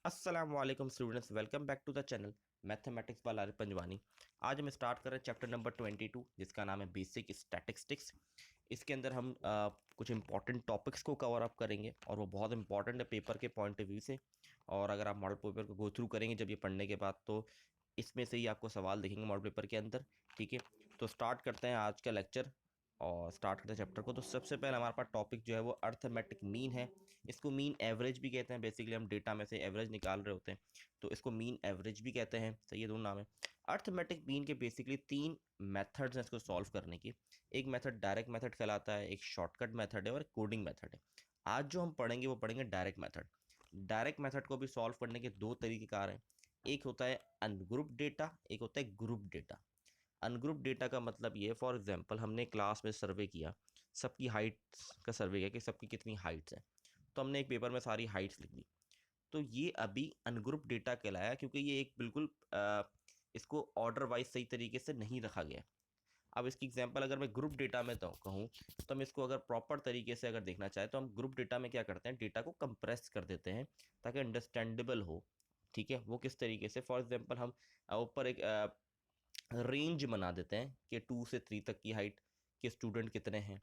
अस्सलाम वालेकुम students, welcome back to the channel mathematics by Arif Panjwani. आज हम स्टार्ट कर रहे हैं चैप्टर नंबर 22 जिसका नाम है बेसिक स्टैटिस्टिक्स। इसके अंदर हम कुछ इंपॉर्टेंट टॉपिक्स को कवर अप करेंगे और वो बहुत इंपॉर्टेंट है पेपर के पॉइंट ऑफ व्यू से। और अगर आप मॉडल पेपर को गो थ्रू करेंगे जब ये पढ़ने के बाद तो इसमें से ही आपको सवाल दिखेंगे मॉडल पेपर के अंदर। ठीक है, तो स्टार्ट करते हैं आज का लेक्चर और स्टार्ट करते हैं चैप्टर को। तो सबसे पहले हमारे पास टॉपिक जो है वो अर्थमेटिक मीन है। इसको मीन एवरेज भी कहते हैं, बेसिकली हम डेटा में से एवरेज निकाल रहे होते हैं तो इसको मीन एवरेज भी कहते हैं। सही है, दोनों नाम है। अर्थमेटिक मीन के बेसिकली तीन मेथड्स हैं इसको सॉल्व करने की। एक मेथड डायरेक्ट मेथड कहलाता है, एक शॉर्टकट मेथड है और एक कोडिंग मेथड है। आज जो हम पढ़ेंगे वो पढ़ेंगे डायरेक्ट मेथड। डायरेक्ट मेथड को भी सॉल्व करने के दो तरीकेकार हैं। एक होता है अनग्रुप डेटा, एक होता है ग्रुप डेटा। अनग्रुप डेटा का मतलब ये, फॉर एग्जांपल हमने क्लास में सर्वे किया, सबकी हाइट्स का सर्वे किया कि सबकी कितनी हाइट्स हैं, तो हमने एक पेपर में सारी हाइट्स लिख दी। तो ये अभी अनग्रुप डेटा कहलाया क्योंकि ये एक बिल्कुल इसको ऑर्डर वाइज सही तरीके से नहीं रखा गया। अब इसकी एग्जांपल अगर मैं ग्रुप डेटा में तो कहूँ तो हम इसको अगर प्रॉपर तरीके से अगर देखना चाहें तो हम ग्रुप डेटा में क्या करते हैं, डेटा को कंप्रेस कर देते हैं ताकि अंडरस्टैंडेबल हो। ठीक है, वो किस तरीके से, फॉर एग्जांपल हम ऊपर एक रेंज बना देते हैं कि 2 से 3 तक की हाइट के स्टूडेंट कितने हैं,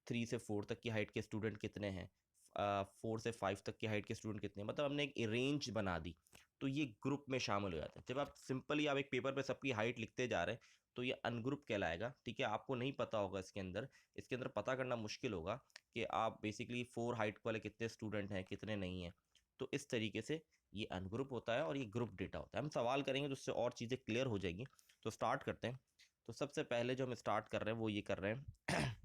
3 से 4 तक की हाइट के स्टूडेंट कितने हैं, 4 से 5 तक की हाइट के स्टूडेंट कितने हैं। मतलब हमने एक रेंज बना दी तो ये ग्रुप में शामिल हो जाते हैं। जब आप सिंपली आप एक पेपर पे सबकी हाइट लिखते जा रहे हैं तो ये अनग्रुप कहलाएगा। ठीक है, आपको नहीं पता होगा इसके अंदर पता करना मुश्किल होगा कि आप बेसिकली 4 हाइट वाले कितने स्टूडेंट हैं कितने नहीं हैं। तो इस तरीके से ये अनग्रुप होता है और ये ग्रुप डेटा होता है। हम सवाल करेंगे तो उससे और चीज़ें क्लियर हो जाएंगी। तो स्टार्ट करते हैं। तो सबसे पहले जो हम स्टार्ट कर रहे हैं वो ये कर रहे हैं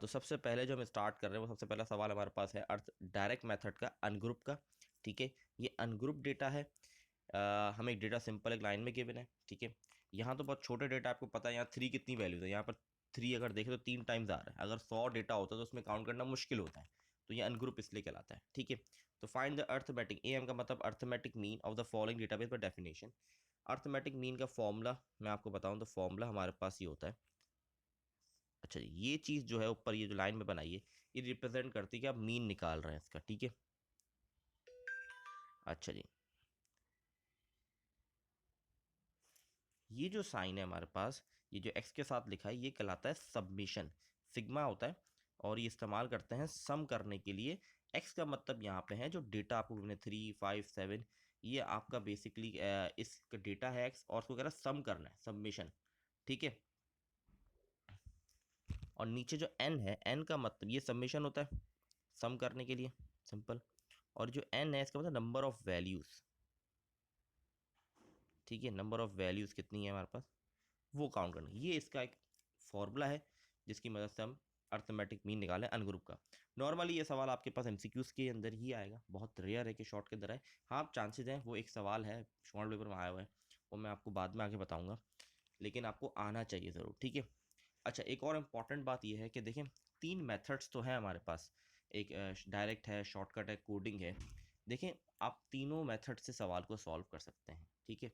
तो सबसे पहले जो हम स्टार्ट कर रहे हैं वो सबसे पहला सवाल हमारे पास है अर्थ डायरेक्ट मेथड का, अनग्रुप का। ठीक है, ये अनग्रुप डेटा है। हमें एक डेटा सिंपल एक लाइन में गिवन है। ठीक है, यहाँ तो बहुत छोटे डेटा, आपको पता है यहाँ 3 कितनी वैल्यूज है, यहाँ पर 3 अगर देखें तो 3 टाइम्स आ रहा है। अगर 100 डेटा होता तो उसमें काउंट करना मुश्किल होता है, तो ये अनग्रुप इसलिए कहलाता है। ठीक है, तो find the arithmetic, A M का मतलब arithmetic mean of the following database by definition. Arithmetic mean का फॉर्मूला मैं आपको बताऊं तो फॉर्मूला हमारे पास ये होता है। अच्छा जी, ये चीज़ जो है ऊपर ये जो लाइन में बनाई है ये रिप्रेजेंट करती है कि आप मीन निकाल रहे हैं इसका। ठीक है, अच्छा जी, ये जो साइन है हमारे पास, ये जो एक्स के साथ लिखा है ये कहलाता है सबमिशन। सिग्मा होता है और ये इस्तेमाल करते हैं सम करने के लिए। एक्स का मतलब यहाँ पे है जो डेटा आपको हमने 3, 5, 7, ये आपका बेसिकली इसका डेटा है एक्स और उसको कह रहा है सम करना है, सबमिशन। ठीक है, और नीचे जो एन है, एन का मतलब ये सबमिशन होता है सम करने के लिए, सिंपल। और जो एन है इसका मतलब नंबर ऑफ वैल्यूज। ठीक है, नंबर ऑफ वैल्यूज कितनी है हमारे पास वो काउंट करना, ये इसका एक फॉर्मूला है जिसकी मदद से हम अर्थमेटिक मीन निकालें अनग्रुप का। नॉर्मली ये सवाल आपके पास एमसीक्यूज के अंदर ही आएगा, बहुत रेयर है कि शॉर्ट के अंदर आए। हाँ, चांसेज हैं, वो एक सवाल है शॉर्ट पेपर में आया हुआ है, वो मैं आपको बाद में आगे बताऊंगा, लेकिन आपको आना चाहिए ज़रूर। ठीक है, अच्छा, एक और इम्पॉर्टेंट बात यह है कि देखें 3 मेथड्स तो हैं हमारे पास, एक डायरेक्ट है, शॉर्टकट है, कोडिंग है। देखें, आप तीनों मेथड से सवाल को सॉल्व कर सकते हैं। ठीक है,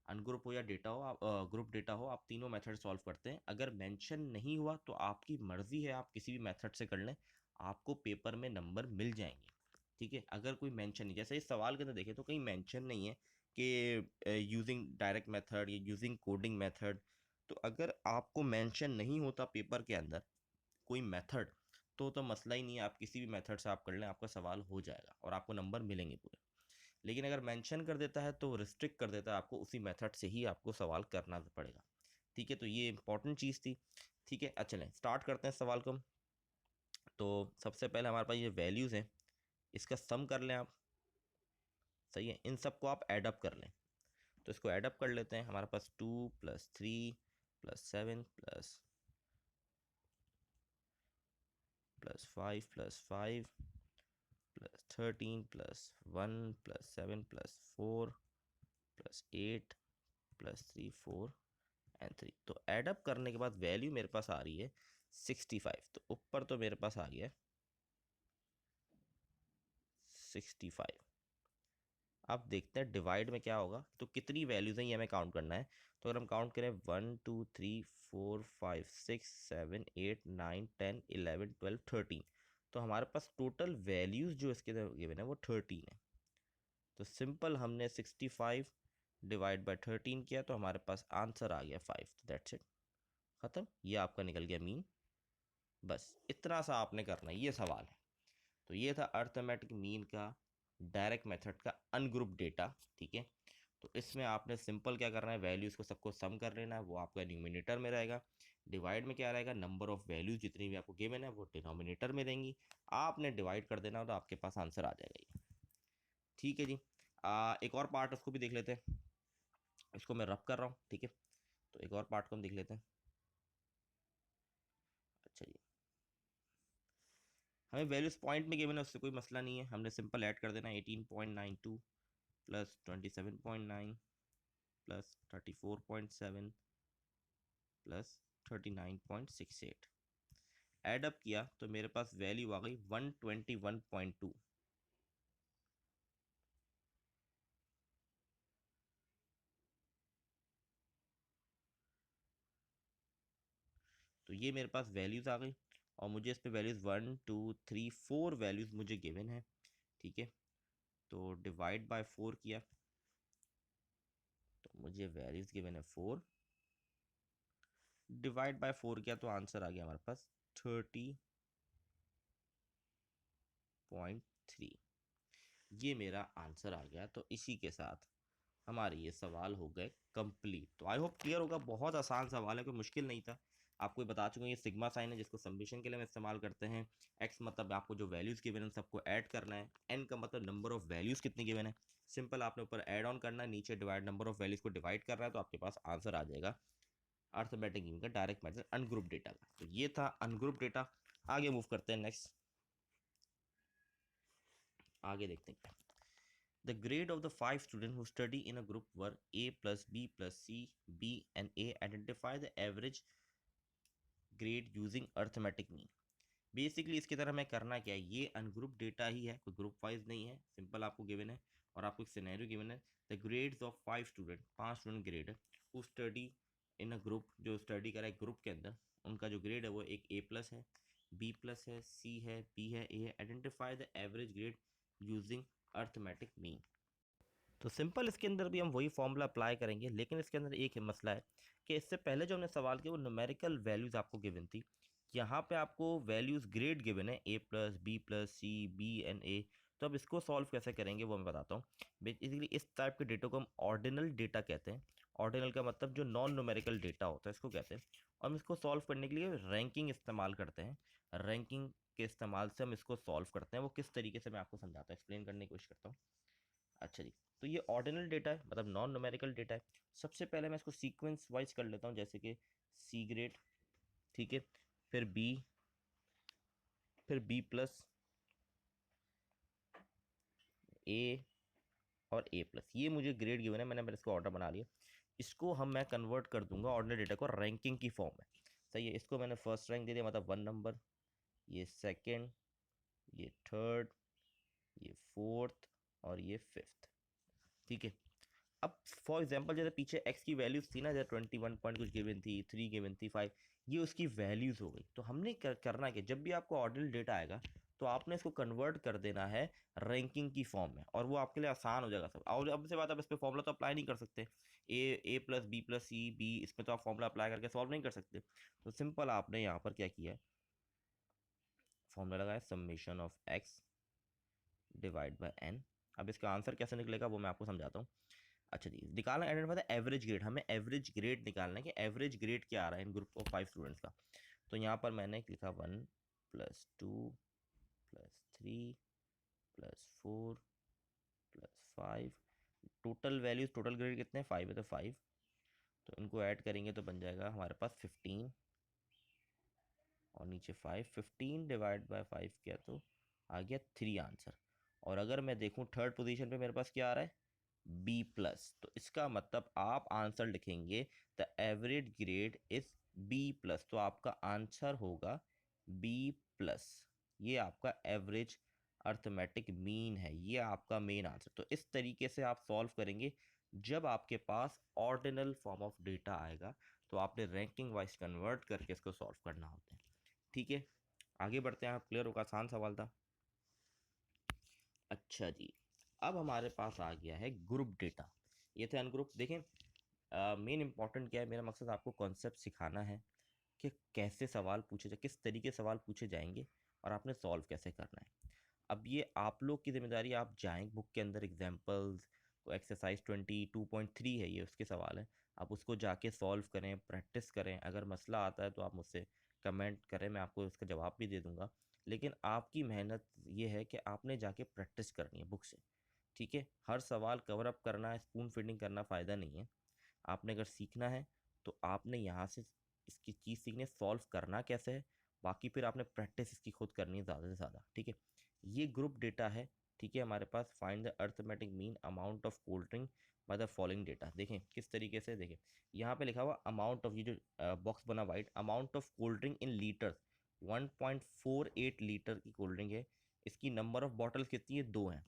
अनग्रुप हो या डेटा हो, आप ग्रुप डेटा हो, आप तीनों मेथड सॉल्व करते हैं। अगर मेंशन नहीं हुआ तो आपकी मर्जी है, आप किसी भी मेथड से कर लें, आपको पेपर में नंबर मिल जाएंगे। ठीक है, अगर कोई मेंशन नहीं, जैसे इस सवाल के अंदर देखें तो कहीं मेंशन नहीं है कि यूजिंग डायरेक्ट मेथड या यूजिंग कोडिंग मेथड। तो अगर आपको मेंशन नहीं होता पेपर के अंदर कोई मेथड तो मसला ही नहीं है, आप किसी भी मेथड से आप कर लें, आपका सवाल हो जाएगा और आपको नंबर मिलेंगे पूरे। लेकिन अगर मेंशन कर देता है तो रिस्ट्रिक्ट कर देता है, आपको उसी मेथड से ही आपको सवाल करना पड़ेगा। ठीक है, तो ये इंपॉर्टेंट चीज़ थी। ठीक है, अच्छा चलें स्टार्ट करते हैं सवाल को। तो सबसे पहले हमारे पास ये वैल्यूज़ हैं, इसका सम कर लें आप। सही है, इन सबको आप एडअप कर लें। तो इसको एडअप कर लेते हैं। हमारे पास 2 + 3 + 7 + 13 + 1 + 7 + 4 + 8 + 3 4 तो एडअप करने के बाद वैल्यू मेरे पास आ रही है 65। तो ऊपर तो मेरे पास आ गया 65। अब देखते हैं डिवाइड में क्या होगा, तो कितनी वैल्यूज हैं ये हमें काउंट करना है। तो अगर हम काउंट करें 1 2 3 4 5 6 7 8 9 10 11 12 13, तो हमारे पास टोटल वैल्यूज़ जो इसके गिवन है वो 13 है। तो सिंपल हमने 65 डिवाइड बाय 13 किया तो हमारे पास आंसर आ गया 5। दैट्स इट, ख़त्म। ये आपका निकल गया मीन। बस इतना सा आपने करना है, ये सवाल है। तो ये था अर्थमेटिक मीन का डायरेक्ट मेथड का अनग्रुप डेटा। ठीक है, तो इसमें आपने सिंपल क्या करना है, वैल्यूज़ को सबको सम कर लेना है, वो आपका न्यूमिनेटर में रहेगा। डिवाइड में क्या रहेगा, नंबर ऑफ वैल्यूज जितनी भी आपको गिवन है वो डिनोमिनेटर में रहेंगी, आपने डिवाइड कर देना तो आपके पास आंसर आ जाएगा ये। ठीक है जी। एक और पार्ट उसको भी देख लेते हैं, इसको मैं रब कर रहा हूँ। ठीक है, तो एक और पार्ट को हम देख लेते हैं। अच्छा जी, हमें वैल्यूज पॉइंट में गिवन है, उससे कोई मसला नहीं है, हमने सिंपल ऐड कर देना 18.92 प्लस 27.9 प्लस 34.7 प्लस 39.68। एडअप किया तो मेरे पास वैल्यू आ गई 121.2। तो ये मेरे पास वैल्यूज़ आ गई और मुझे इस पे वैल्यूज़ 1 2 3 4 वैल्यूज़ मुझे गिवन है। ठीक है, तो डिवाइड बाय 4 किया तो मुझे वैल्यूज़ गिवन है 4, डिवाइड बाय 4 किया तो आंसर आ गया हमारे पास 30.3। ये मेरा आंसर आ गया। तो इसी के साथ हमारे ये सवाल हो गए कंप्लीट। तो आई होप क्लियर होगा, बहुत आसान सवाल है, कोई मुश्किल नहीं था। आपको बता चुका हूँ ये सिग्मा साइन है जिसको सब्मिशन के लिए हम इस्तेमाल करते हैं। एक्स मतलब आपको जो वैल्यूज़ गिवन है सबको ऐड करना है। एन का मतलब नंबर ऑफ वैल्यूज़ कितनी गिवन है, सिंपल आपने ऊपर ऐड ऑन करना है, नीचे डिवाइड नंबर ऑफ वैल्यूज़ को डिवाइड कर रहा है तो आपके पास आंसर आ जाएगा अर्थमेटिक मीन का डायरेक्ट मेथड अनग्रुप डेटा का। तो ये था अनग्रुप डेटा। आगे मूव करते हैं, नेक्स्ट आगे देखते हैं। The grade of the 5 students who study in a group were A plus B plus C, B and A. Identify the average grade using arithmetic mean. Basically इसकी तरह हमें करना क्या है, ये अनग्रुप डेटा ही है, कोई ग्रुप वाइज नहीं है, सिंपल आपको गिवन है और आपको एक सिनेरियो गिवन है। The grades of 5 student, 5 student grade है who study in a group, जो स्टडी करा है ग्रुप के अंदर, उनका जो ग्रेड है वो एक ए प्लस है, बी प्लस है, सी है, बी है, ए है। Identify the average grade using arithmetic mean. तो सिंपल इसके अंदर भी हम वही फॉर्मूला अप्लाई करेंगे, लेकिन इसके अंदर एक मसला है कि इससे पहले जो हमने सवाल किया वो न्यूमेरिकल वैल्यूज़ आपको गिवन थी, यहाँ पे आपको वैल्यूज़ ग्रेड गिवन है A plus B plus C B and A. तो अब इसको सॉल्व कैसे करेंगे वो मैं बताता हूँ। बेसिकली इस टाइप के डेटा को हम ऑर्डिनल डेटा कहते हैं। ऑर्डिनल का मतलब जो नॉन न्यूमेरिकल डेटा होता है इसको कहते हैं। और हम इसको सॉल्व करने के लिए रैंकिंग इस्तेमाल करते हैं। रैंकिंग के इस्तेमाल से हम इसको सॉल्व करते हैं, वो किस तरीके से मैं आपको समझाता हूँ, एक्सप्लेन करने की कोशिश करता हूँ। अच्छा जी, तो ये ऑर्डिनल डेटा है, मतलब नॉन न्यूमेरिकल डेटा है। सबसे पहले मैं इसको सीक्वेंस वाइज कर लेता हूँ, जैसे कि सी ग्रेड, ठीक है, फिर बी, फिर बी प्लस, ए और ए प्लस। ये मुझे ग्रेड गिवन है, मैंने इसको ऑर्डर बना लिया। इसको मैं कन्वर्ट कर दूंगा ऑर्डिनल डेटा को रैंकिंग की फॉर्म में। सही है, इसको मैंने फर्स्ट रैंक दे दिया, मतलब 1 नंबर, ये सेकेंड, ये थर्ड, ये फोर्थ और ये फिफ्थ। ठीक है, अब फॉर एग्जाम्पल जैसे पीछे एक्स की वैल्यूज थी ना, जैसे 21 पॉइंट कुछ गिवन थी, 3 गिवन थी, 5, ये उसकी वैल्यूज हो गई। तो हमने करना कि जब भी आपको ऑर्डिनल डेटा आएगा तो आपने इसको कन्वर्ट कर देना है रैंकिंग की फॉर्म में, और वो आपके लिए आसान हो जाएगा सब। और अब से बात, अब इस पर फॉर्मूला तो अप्लाई नहीं कर सकते, A plus B plus C B, इसमें तो आप फॉर्मूला अप्लाई करके सॉल्व नहीं कर सकते। तो सिंपल आपने यहाँ पर क्या किया है, फॉर्मूला लगाया summation of x divide by n. अब इसका आंसर कैसे निकलेगा वो मैं आपको समझाता हूँ। अच्छा जी, निकालना आइडेंटिफाई द एवरेज ग्रेड, हमें एवरेज ग्रेड निकालना है कि एवरेज ग्रेड क्या आ रहा है इन ग्रुप ऑफ 5 स्टूडेंट्स का। तो यहाँ पर मैंने लिखा 1 + 2 + 3 + 4 + 5। टोटल वैल्यूज, टोटल ग्रेड कितने हैं, 5 है तो 5, तो इनको ऐड करेंगे तो बन जाएगा हमारे पास 15 और नीचे 5। 15 डिवाइड बाय 5 किया तो आ गया 3 आंसर। और अगर मैं देखूँ थर्ड पोजीशन पे मेरे पास क्या आ रहा है, बी प्लस। तो इसका मतलब आप आंसर लिखेंगे the average grade is B plus, तो आपका आंसर होगा बी प्लस। ये आपका एवरेज अर्थमेटिक मीन है, ये आपका मेन आंसर। तो इस तरीके से आप सॉल्व करेंगे। जब आपके पास ऑर्डिनल फॉर्म ऑफ डेटा आएगा तो आपने रैंकिंग वाइज कन्वर्ट करके इसको सॉल्व करना होता है। ठीक है, आगे बढ़ते हैं, आप क्लियर होगा, आसान सवाल था। अच्छा जी, अब हमारे पास आ गया है ग्रुप डेटा। ये थे अनग्रुप। देखें, मेन इंपॉर्टेंट क्या है, मेरा मकसद आपको कॉन्सेप्ट सिखाना है कि कैसे सवाल पूछे जाए, किस तरीके से सवाल पूछे जाएंगे और आपने सॉल्व कैसे करना है। अब ये आप लोग की जिम्मेदारी, आप जाएं बुक के अंदर एग्जाम्पल्स को, एक्सरसाइज 22.3 है ये, उसके सवाल है, आप उसको जाके सॉल्व करें, प्रैक्टिस करें। अगर मसला आता है तो आप मुझसे कमेंट करें, मैं आपको उसका जवाब भी दे दूंगा। लेकिन आपकी मेहनत ये है कि आपने जाके प्रैक्टिस करनी है बुक से, ठीक है। हर सवाल कवर अप करना, स्पून फीडिंग करना फ़ायदा नहीं है। आपने अगर सीखना है तो आपने यहाँ से इसकी चीज़ सीखनी है, सॉल्व करना कैसे है, बाकी फिर आपने प्रैक्टिस इसकी खुद करनी है ज़्यादा से ज़्यादा, ठीक है। ये ग्रुप डेटा है, ठीक है। हमारे पास find the arithmetic mean amount of cold drink by the following data. देखें किस तरीके से, देखें यहाँ पे लिखा हुआ अमाउंट ऑफ, ये जो बॉक्स बना white, amount of cold drink in litres, 1.48 litre की कोल्ड ड्रिंक है। इसकी नंबर ऑफ बॉटल्स कितनी है, 2 हैं।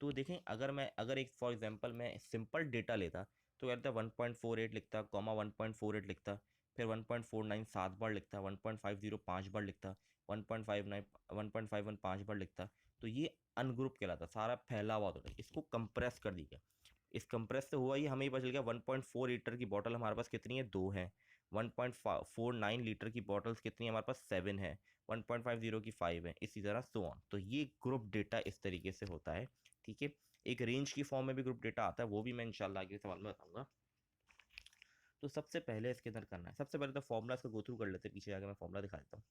तो देखें, अगर एक फॉर एग्जांपल मैं सिंपल डेटा लेता तो कहता 1.48 लिखता, कॉमा 1.48 लिखता, फिर 1.49 7 बार लिखता, 1.50 5 बार लिखता, 1.59 1.51 5 बार लिखता। तो ये अनग्रुप कहलाता, सारा फैला हुआ होता है। इसको कंप्रेस कर दिया। इस कंप्रेस से हुआ ये, हमें ही पता चल गया 1.4 लीटर की बॉटल हमारे पास कितनी है, 2 है। 1.49 लीटर की बॉटल्स कितनी है हमारे पास, 7 है। 1.50 की 5 है, इसी तरह सो ऑन। तो ये ग्रुप डेटा इस तरीके से होता है, ठीक है। एक रेंज की फॉर्म में भी ग्रुप डेटा आता है, वो भी मैं इंशाल्लाह आगे सवाल में बताऊंगा। तो सबसे पहले इसके अंदर करना है, सबसे पहले तो फॉर्मूला इसको गो थ्रू कर लेते हैं, पीछे जाके मैं फॉर्मूला दिखा देता हूँ।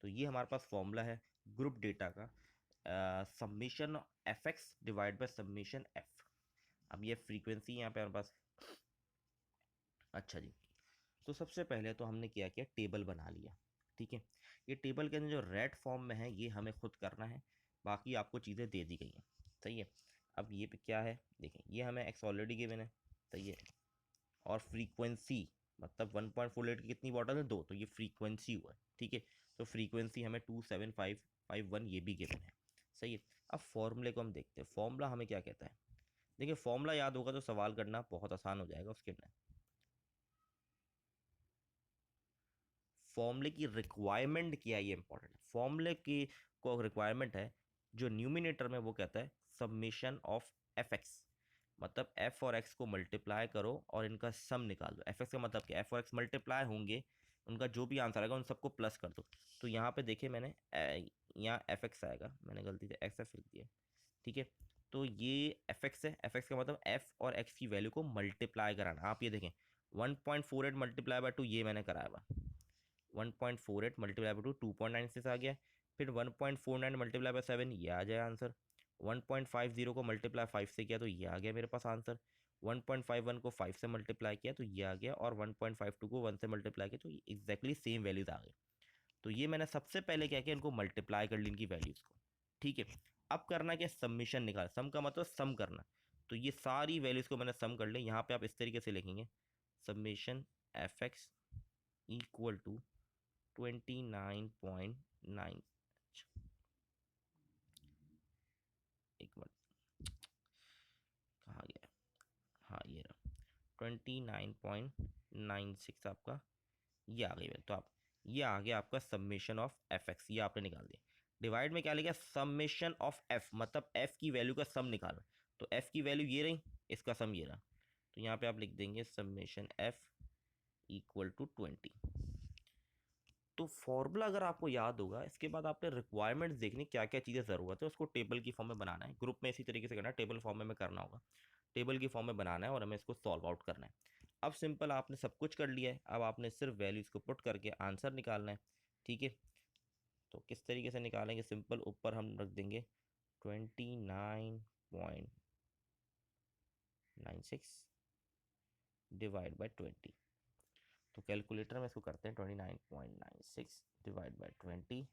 तो ये हमारे पास फॉर्मूला है ग्रुप डेटा का, summation F x divide bye summation F. अब ये फ्रीक्वेंसी यहाँ पे हमारे पास। अच्छा जी, तो सबसे पहले तो हमने क्या किया, टेबल बना लिया, ठीक है। ये टेबल के अंदर जो रेड फॉर्म में है ये हमें खुद करना है, बाकी आपको चीज़ें दे दी गई हैं, सही है। अब ये पे क्या है, देखें ये हमें एक्स ऑलरेडी गिवन है, सही है। और फ्रीक्वेंसी, मतलब 1.48 की कितनी बॉटल है, 2, तो ये फ्रीक्वेंसी हुआ है, ठीक है। तो फ्रीक्वेंसी हमें 27551 ये भी गिवन है, सही है। अब फॉर्मूले को हम देखते हैं, फॉर्मूला हमें क्या कहता है। देखिए फॉर्मूला याद होगा तो सवाल करना बहुत आसान हो जाएगा उसके अंदर। फॉर्मूले की रिक्वायरमेंट क्या है, ये इंपॉर्टेंट है। फॉर्मूले की को रिक्वायरमेंट है, जो न्यूमिनेटर में वो कहता है समेशन ऑफ एफ एक्स, मतलब एफ और एक्स को मल्टीप्लाई करो और इनका सम निकाल दो। एफ एक्स का मतलब क्या, एफ और एक्स मल्टीप्लाई होंगे, उनका जो भी आंसर आएगा उन सबको प्लस कर दो। तो यहाँ पे देखिए मैंने यहाँ एफ एक्स आएगा, मैंने गलती से एक्स एफ लिख दिया, ठीक है। तो ये एफ एक्स है, एफ एक्स का मतलब एफ और एक्स की वैल्यू को मल्टीप्लाई कराना। आप ये देखें 1.48 मल्टीप्लाई बाय 2 ये मैंने कराया हुआ, 1.48 मल्टीप्लाई बाय 2 2.96 आ गया। फिर 1.49 मल्टीप्लाई बाय 7 ये आ जाए आंसर। 1.50 को मल्टीप्लाई 5 से किया तो ये आ गया मेरे पास आंसर। 1.51 को 5 से मल्टीप्लाई किया तो ये आ गया, और 1.52 को 1 से मल्टीप्लाई किया तो ये एग्जैक्टली सेम वैल्यूज आ गई। तो ये मैंने सबसे पहले क्या किया, इनको मल्टीप्लाई कर ली इनकी वैल्यूज को, ठीक है। अब करना क्या, सबमिशन निकाल, सम का मतलब सम करना। तो ये सारी वैल्यूज को मैंने सम कर ली, यहाँ पे आप इस तरीके से लिखेंगे summation f x equal to 29.9, एक मिनट कहाँ गया, हाँ ये रहा, 29.96 आपका ये आ गई है। तो आप ये आ गया आपका समेशन ऑफ एफ एक्स, ये आपने निकाल दिया। डिवाइड में क्या लिखा, समेशन ऑफ एफ, मतलब एफ की वैल्यू का सम निकालना। तो एफ की वैल्यू ये रही, इसका सम ये रहा। तो यहाँ पे आप लिख देंगे समेशन एफ इक्वल टू 20। तो फॉर्मूला अगर आपको याद होगा, इसके बाद आपने रिक्वायरमेंट्स देखनी, क्या क्या चीज़ें ज़रूरत है, उसको टेबल की फॉर्म में बनाना है। ग्रुप में इसी तरीके से करना है, टेबल फॉर्म में करना होगा, टेबल की फॉर्म में बनाना है और हमें इसको सॉल्व आउट करना है। अब सिंपल आपने सब कुछ कर लिया है, अब आपने सिर्फ वैल्यूज़ को पुट करके आंसर निकालना है, ठीक है। तो किस तरीके से निकालेंगे, सिंपल ऊपर हम रख देंगे 29.96 डिवाइड बाई 20। तो कैलकुलेटर में इसको करते हैं 29.96 डिवाइड बाई 20।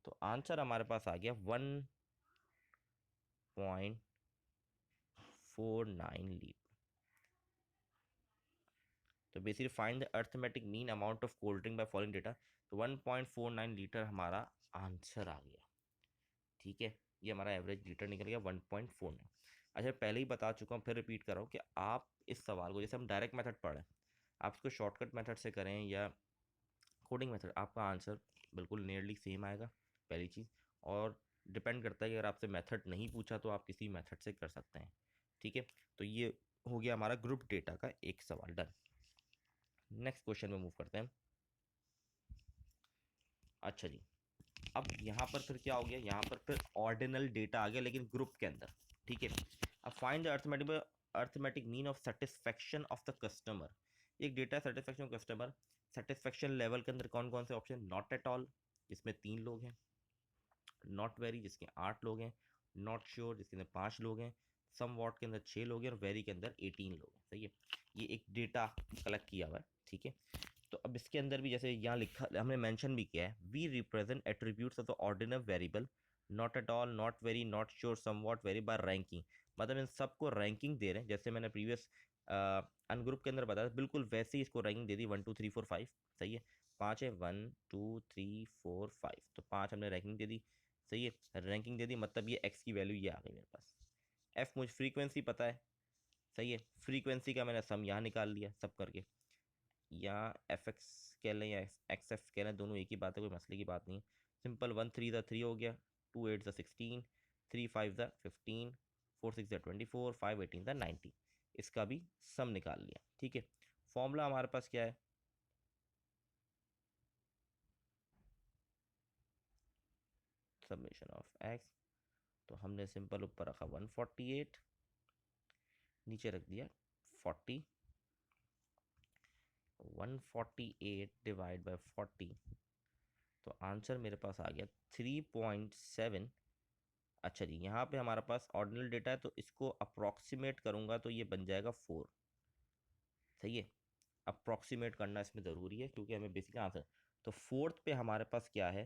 तो आंसर हमारे पास आ गया 1.49 लीटर। तो basically find the arithmetic mean amount of cold drink by following data. तो 1.49 लीटर हमारा आंसर आ गया, ठीक है। ये हमारा एवरेज लीटर निकल गया 1.49। अच्छा पहले ही बता चुका हूँ, फिर रिपीट कर रहा हूँ कि आप इस सवाल को, जैसे हम डायरेक्ट मेथड पढ़ रहे हैं, आप इसको शॉर्टकट मेथड से करें या कोडिंग मेथड, आपका आंसर बिल्कुल नियरली सेम आएगा पहली चीज़। और डिपेंड करता है कि अगर आपसे मेथड नहीं पूछा तो आप किसी मेथड से कर सकते हैं, ठीक है। तो ये हो गया हमारा ग्रुप डेटा का एक सवाल डन। नेक्स्ट क्वेश्चन में मूव करते हैं। अच्छा जी, अब यहाँ पर फिर क्या हो गया, यहाँ पर फिर ऑर्डिनल डेटा आ गया लेकिन ग्रुप के अंदर, ठीक है। अब find the arithmetic mean of satisfaction of the customer. एक data satisfaction customer, satisfaction level के अंदर कौन कौन से ऑप्शन, नॉट एट ऑल जिसमें 3 लोग हैं, नॉट वेरी जिसके 8 लोग हैं, नॉट श्योर जिसके अंदर 5 लोग हैं, सम वॉट के अंदर 6 लोग हैं और वेरी के अंदर 18 लोग हैं, सही है। ये एक डेटा कलेक्ट किया हुआ है, ठीक है। तो अब इसके अंदर भी जैसे यहाँ लिखा, हमने मेंशन भी किया है, we represent attributes of the ordinal variable, not at all, not very, not sure, somewhat, very by ranking. मतलब इन सबको रैंकिंग दे रहे हैं, जैसे मैंने प्रीवियस अनग्रुप के अंदर बताया बिल्कुल वैसे ही इसको रैंकिंग दे दी 1 2 3 4 5, सही है। 5 है, 1 2 3 4 5, तो 5 हमने रैंकिंग दे दी, सही है। रैंकिंग दे दी मतलब ये एक्स की वैल्यू ये आ गई मेरे पास। एफ मुझे फ्रीक्वेंसी पता है, सही है। फ्रीक्वेंसी का मैंने सम यहाँ निकाल लिया सब करके, या एफ एक्स कह लें या एक्स एफ कह लें, दोनों एक ही बात है, कोई मसले की बात नहीं है। सिंपल 1 3 ज़ा 3 हो गया, 2 8 ज़ा 16, 3 5 ज़ा 15, 4 6 ज़ा 24, 5 18 ज़ा 90, इसका भी सम निकाल लिया, ठीक है। फॉर्मूला हमारे पास क्या है, समेशन ऑफ एक्स, तो हमने सिंपल ऊपर रखा 148, नीचे रख दिया 40, 148 डिवाइड बाय 40, तो आंसर मेरे पास आ गया 3.7। अच्छा जी, यहाँ पे हमारे पास ऑर्डिनल डेटा है तो इसको अप्रॉक्सीमेट करूँगा तो ये बन जाएगा 4, सही है। अप्रॉक्सीमेट करना इसमें ज़रूरी है क्योंकि हमें बेसिक आंसर, तो फोर्थ पे हमारे पास क्या है,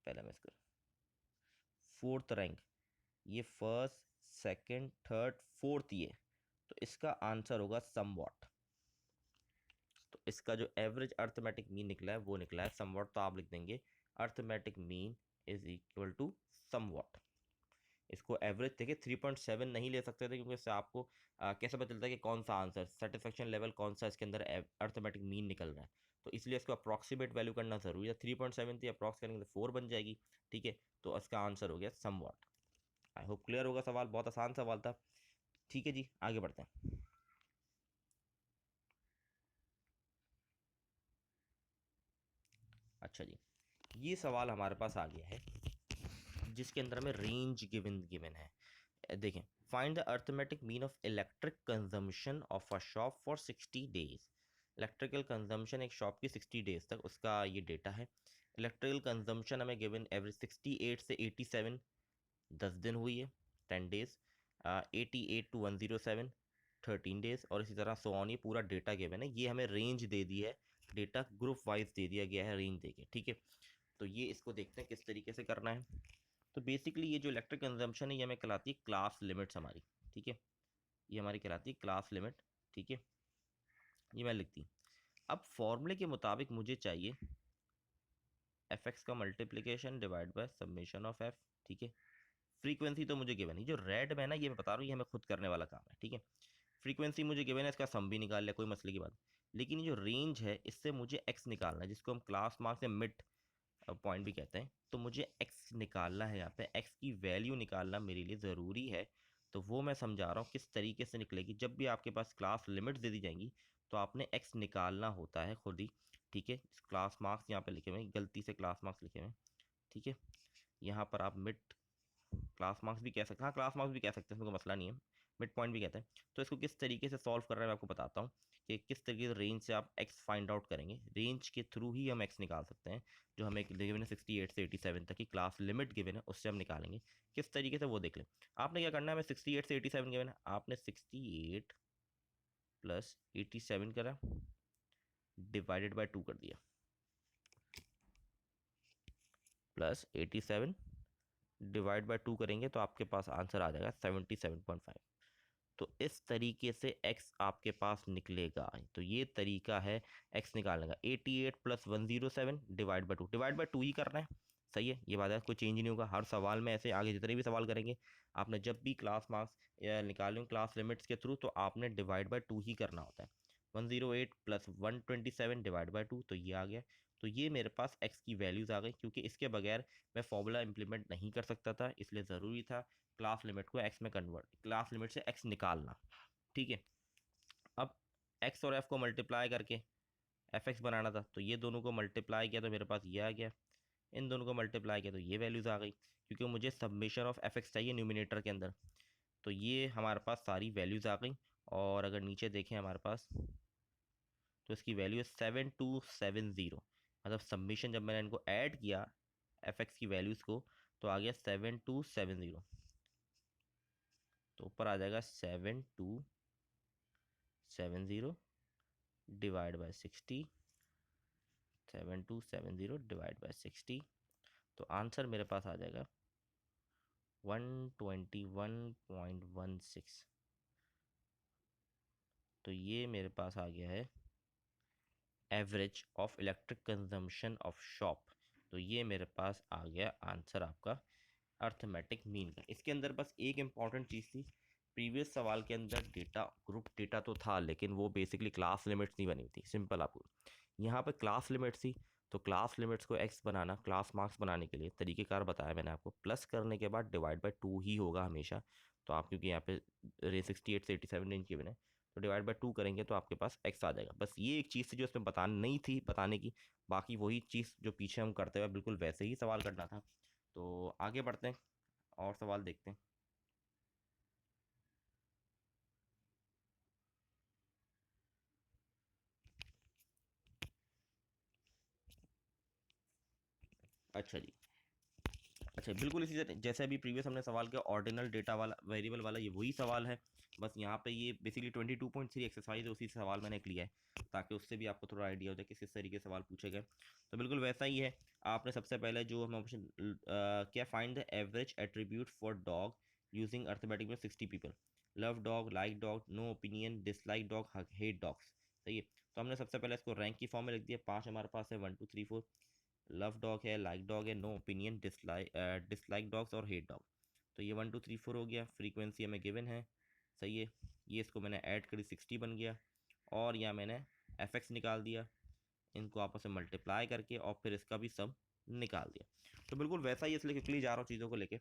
पहले मैं इसको, फोर्थ रैंक, ये फर्स्ट सेकंड थर्ड फोर्थ, ये तो इसका आंसर होगा समवॉट। तो इसका जो एवरेज अर्थमेटिक मीन निकला है वो निकला है समवॉट, तो आप लिख देंगे arithmetic mean is equal to somewhat. इसको एवरेज देखिए 3.7 नहीं ले सकते थे क्योंकि इससे आपको कैसे पता चलता है कि कौन सा आंसर सेटिस्फेक्शन लेवल कौन सा इसके अंदर अर्थमेटिक मीन निकल रहा है, तो इसलिए इसको अप्रॉक्सीमेट वैल्यू करना जरूरी है। 3.7 थी, अप्रॉक्स करेंगे तो 4 बन जाएगी, ठीक है। तो इसका आंसर हो गया समवॉट। आई होप क्लियर होगा सवाल, बहुत आसान सवाल था, ठीक है जी, आगे बढ़ते हैं। अच्छा जी, ये सवाल हमारे पास आ गया है जिसके अंदर हमें रेंज गिवन गिवन है। देखें, find the arithmetic mean of electric consumption of a shop for 60 days. Electrical consumption एक शॉप की 60 डेज तक, उसका ये डेटा है। इलेक्ट्रिकल कंजम्पशन हमें गिवन एवरेज 68 से 87, 10 दिन हुई है, 10 डेज। 88 टू 107, 13 डेज, और इसी तरह सो ऑन, ये पूरा डेटा गिवन है। ये हमें रेंज दे दी है, डेटा ग्रुप वाइज दे दिया गया है रेंज देके, ठीक है। तो ये इसको देखते हैं किस तरीके से करना है। तो बेसिकली ये जो इलेक्ट्रिक कंजम्पशन है ये हमें कहलाती है क्लास लिमिट्स हमारी, ठीक है। ये हमारी कहलाती है क्लास लिमिट, ठीक है। ये मैं लिखती, अब फॉर्मूले के मुताबिक मुझे चाहिए एफ एक्स का multiplication divide by summation of F, ठीक है। फ्रीक्वेंसी तो मुझे गिवन है, जो रेड में है ना ये मैं बता रहा हूँ, ये हमें खुद करने वाला काम है, ठीक है। फ्रीक्वेंसी मुझे गिवन है, इसका सम भी निकाल लिया, कोई मसले की बात। लेकिन ये जो रेंज है इससे मुझे एक्स निकालना है, जिसको हम क्लास मार्क्स या मिड पॉइंट भी कहते हैं। तो मुझे एक्स निकालना है, यहाँ पे एक्स की वैल्यू निकालना मेरे लिए ज़रूरी है। तो वो मैं समझा रहा हूँ किस तरीके से निकलेगी। जब भी आपके पास क्लास लिमिट दे दी जाएंगी तो आपने एक्स निकालना होता है खुद ही, ठीक है। क्लास मार्क्स यहाँ पे लिखे हुए हैं, गलती से क्लास मार्क्स लिखे हुए हैं, ठीक है। यहाँ पर आप मिड क्लास मार्क्स भी कह सकते हैं, हाँ क्लास मार्क्स भी कह सकते हैं, इसमें कोई मसला नहीं है, मिड पॉइंट भी कहते हैं। तो इसको किस तरीके से सॉल्व कर रहे हैं मैं आपको बताता हूँ कि किस तरीके से रेंज से आप एक्स फाइंड आउट करेंगे। रेंज के थ्रू ही हम एक्स निकाल सकते हैं, जो हमें गिवन है 68 से 87 तक की क्लास लिमिट गिवन है, उससे हम निकालेंगे। किस तरीके से वो देख लें। आपने क्या करना है, हमें 68 से 87 गिवन है, आपने 68 प्लस 87 करा डिवाइडेड बाई 2 कर दिया, प्लस 87 डिवाइड बाई 2 करेंगे तो आपके पास आंसर आ जाएगा 77.5। तो इस तरीके से x आपके पास निकलेगा। तो ये तरीका है x निकालने का। 88 प्लस 107 डिवाइड बाई टू ही करना है, सही है। ये बात है, कोई चेंज नहीं होगा, हर सवाल में ऐसे आगे जितने भी सवाल करेंगे आपने जब भी क्लास मार्क्स निकालें क्लास लिमिट्स के थ्रू, तो आपने डिवाइड बाई टू ही करना होता है। 108 प्लस 127 डिवाइड बाई टू, तो ये आ गया। तो ये मेरे पास x की वैल्यूज़ आ गई, क्योंकि इसके बगैर मैं फॉर्मूला इंप्लीमेंट नहीं कर सकता था, इसलिए ज़रूरी था क्लास लिमिट को x में कन्वर्ट, क्लास लिमिट से x निकालना। ठीक है, अब x और f को मल्टीप्लाई करके fx बनाना था, तो ये दोनों को मल्टीप्लाई किया तो मेरे पास ये आ गया, इन दोनों को मल्टीप्लाई किया तो ये वैल्यूज़ आ गई, क्योंकि मुझे सबमिशन ऑफ fx चाहिए न्यूमिनेटर के अंदर। तो ये हमारे पास सारी वैल्यूज़ आ गई, और अगर नीचे देखें हमारे पास तो इसकी वैल्यू है 7270। मतलब सबमिशन जब मैंने इनको ऐड किया fx की वैल्यूज़ को, तो आ गया 7270। तो ऊपर आ जाएगा 7270 डिवाइड बाय 60, 7270 डिवाइड बाय 60, तो आंसर मेरे पास आ जाएगा 121.16। तो ये मेरे पास आ गया है average of electric consumption of shop. तो ये मेरे पास आ गया आंसर आपका अर्थमेटिक मीन का। इसके अंदर बस एक इम्पॉर्टेंट चीज़ थी, प्रीवियस सवाल के अंदर डेटा ग्रुप डेटा तो था, लेकिन वो बेसिकली क्लास लिमिट्स नहीं बनी थी। सिंपल आपको यहाँ पे क्लास लिमिट्स थी, तो क्लास लिमिट्स को एक्स बनाना, क्लास मार्क्स बनाने के लिए तरीकेकार बताया मैंने आपको, प्लस करने के बाद डिवाइड बाय 2 ही होगा हमेशा। तो आप क्योंकि यहाँ पे 68 से 87 रेंज गिवन है, तो डिवाइड बाय 2 करेंगे तो आपके पास एक्स आ जाएगा। बस ये एक चीज़ थी जो इसमें बतानी नहीं थी बताने की, बाकी वही चीज़ जो पीछे हम करते हुए बिल्कुल वैसे ही सवाल करना था। तो आगे बढ़ते हैं और सवाल देखते हैं। अच्छा जी, अच्छा बिल्कुल इसी तरह जैसे अभी प्रीवियस हमने सवाल किया ऑर्डिनल डेटा वाला वेरिएबल वाला, ये वही सवाल है। बस यहाँ पे ये बेसिकली 22.3 एक्सरसाइज है, उसी सवाल मैंने एक लिया है ताकि उससे भी आपको थोड़ा आइडिया हो जाए किस तरीके से सवाल पूछे गए। तो बिल्कुल वैसा ही है। आपने सबसे पहले जो हम ऑप्शन क्या, find the average attribute for dog using arithmetic में 60 people, love dog, like dog, no opinion, dislike dog, hate dogs. सही है। तो हमने सबसे पहले इसको रैंक की फॉर्म में लिख दिया। 5 हमारे पास है, 1 2 3 4। लव डॉग है, लाइक डॉग है, नो ओपिनियन, डिसलाइक डॉग्स और हेट डॉग। तो ये 1 2 3 4 हो गया। फ्रीक्वेंसी हमें गिवन है। सही है। ये इसको मैंने ऐड करी, 60 बन गया, और यहाँ मैंने एफ एक्स निकाल दिया, इनको आपस में मल्टीप्लाई करके, और फिर इसका भी सम निकाल दिया। तो बिल्कुल वैसा ही, इसलिए क्विकली जा रहा हूँ चीज़ों को लेके,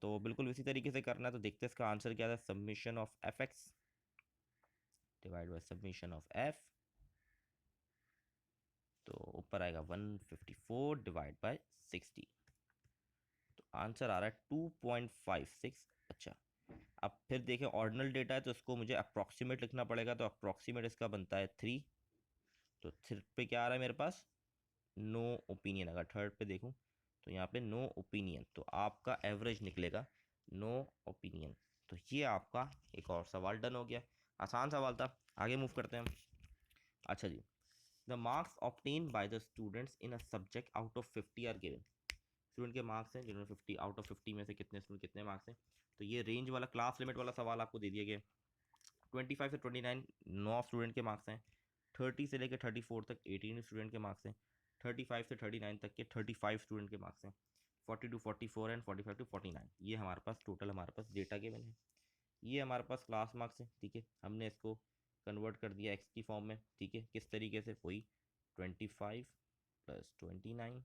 तो बिल्कुल इसी तरीके से करना है। तो देखते हैं इसका आंसर क्या था। Submission of F x divide by submission of F, तो ऊपर आएगा 154 डिवाइड बाई 60। तो आंसर आ रहा है 2.56। अच्छा, अब फिर देखें ऑर्डिनल डेटा है तो इसको मुझे अप्रॉक्सीमेट लिखना पड़ेगा, तो अप्रॉक्सीमेट इसका बनता है 3। तो थर्ड पे क्या आ रहा है मेरे पास, नो ओपिनियन। अगर थर्ड पे देखूं तो यहाँ पे नो ओपिनियन, तो आपका एवरेज निकलेगा नो ओपिनियन। तो ये आपका एक और सवाल डन हो गया। आसान सवाल था। आगे मूव करते हैं हम। अच्छा जी, the marks obtained by the students in a subject out of 50 are given. Student के मार्क्स हैं जिन्होंने 50 आउट ऑफ 50 में से कितने स्टूडेंट कितने मार्क्स हैं। तो ये रेंज वाला क्लास लिमिट वाला सवाल आपको दे दिया गया। 25 से 29 9 स्टूडेंट के मार्क्स हैं। 30 से लेकर 34 तक 18 स्टूडेंट के मार्क्स हैं। 35 से 39 तक के 35 स्टूडेंट के मार्क्स हैं। 40 टू 44 एंड 45 टू 49, ये हमारे पास टोटल हमारे पास डेटा गिवन है। ये हमारे पास क्लास मार्क्स है। ठीक है, हमने इसको कन्वर्ट कर दिया एक्स की फॉर्म में। ठीक है, किस तरीके से, वही 25 प्लस 29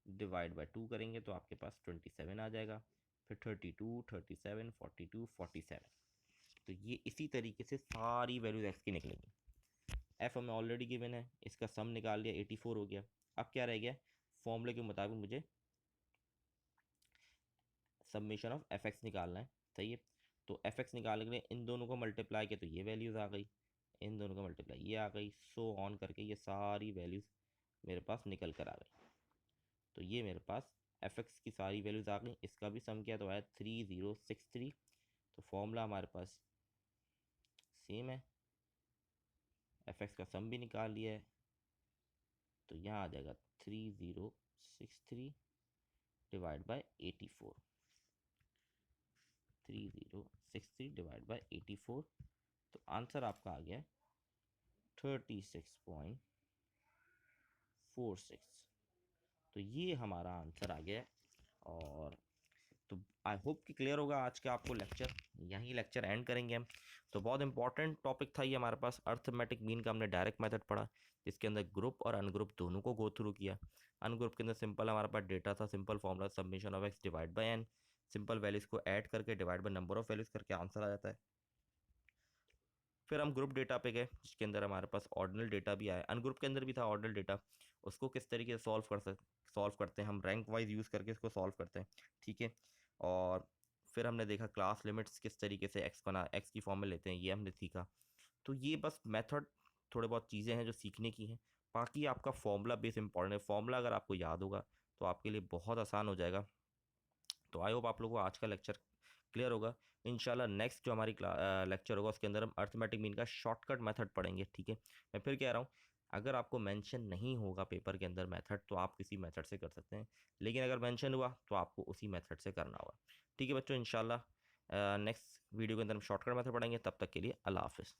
डिवाइड बाय 2 करेंगे तो आपके पास 27 आ जाएगा। फिर 32, 37, 42, 47। तो ये इसी तरीके से सारी वैल्यूज एक्स की निकलेंगी। एफ हमें ऑलरेडी गिवन है, इसका सम निकाल लिया, 84 हो गया। अब क्या रह गया, फॉर्मूले के मुताबिक मुझे सबमिशन ऑफ एफ एक्स निकालना है। सही है। तो एफ एक्स निकालने के लिए इन दोनों को मल्टीप्लाई किया तो ये वैल्यूज़ आ गई, इन दोनों को मल्टीप्लाई ये आ गई, सो ऑन करके ये सारी वैल्यूज़ मेरे पास निकल कर आ गई। तो ये मेरे पास एफ एक्स की सारी वैल्यूज़ आ गई। इसका भी सम किया तो आया 3063। तो फॉर्मूला हमारे पास सेम है, एफ एक्स का सम भी निकाल लिया है। तो यहाँ आ जाएगा 3063 डिवाइड बाई 84, 3063 डिवाइड बाई 84। तो आंसर आपका आ गया 36.46। तो ये हमारा आंसर आ गया। और तो आई होप कि क्लियर होगा आज का आपको लेक्चर। यहीं लेक्चर एंड करेंगे हम। तो बहुत इंपॉर्टेंट टॉपिक था ये हमारे पास, अर्थमेटिक मीन का हमने डायरेक्ट मेथड पढ़ा, जिसके अंदर ग्रुप और अनग्रुप दोनों को गो थ्रू किया। अनग्रुप के अंदर सिंपल हमारे पास डेटा था, simple formula summation of x divide by n, simple values को ऐड करके divide by number of values करके आंसर आ जाता है। फिर हम ग्रुप डेटा पे गए, जिसके अंदर हमारे पास ऑर्डिनल डेटा भी आया, अनग्रुप के अंदर भी था ऑर्डिनल डेटा। उसको किस तरीके से सॉल्व करते हैं, हम रैंक वाइज यूज़ करके इसको सॉल्व करते हैं, ठीक है। और फिर हमने देखा क्लास लिमिट्स किस तरीके से एक्स की फॉर्म में लेते हैं, ये हमने सीखा। तो ये बस मेथड, थोड़े बहुत चीज़ें हैं जो सीखने की हैं। बाकी आपका फॉर्मूला बेस इंपॉर्टेंट है, फॉर्मूला अगर आपको याद होगा तो आपके लिए बहुत आसान हो जाएगा। तो आई होप आप लोगों को आज का लेक्चर क्लियर होगा। इंशाल्लाह नेक्स्ट जो हमारी लेक्चर होगा उसके अंदर हम अर्थमेटिक मीन का शॉर्टकट मेथड पढ़ेंगे, ठीक है। मैं फिर कह रहा हूँ, अगर आपको मेंशन नहीं होगा पेपर के अंदर मेथड तो आप किसी मेथड से कर सकते हैं, लेकिन अगर मेंशन हुआ तो आपको उसी मेथड से करना होगा, ठीक है बच्चों। इंशाल्लाह नेक्स्ट वीडियो के अंदर हम शॉर्टकट मेथड पढ़ेंगे। तब तक के लिए अल्लाह हाफिज़।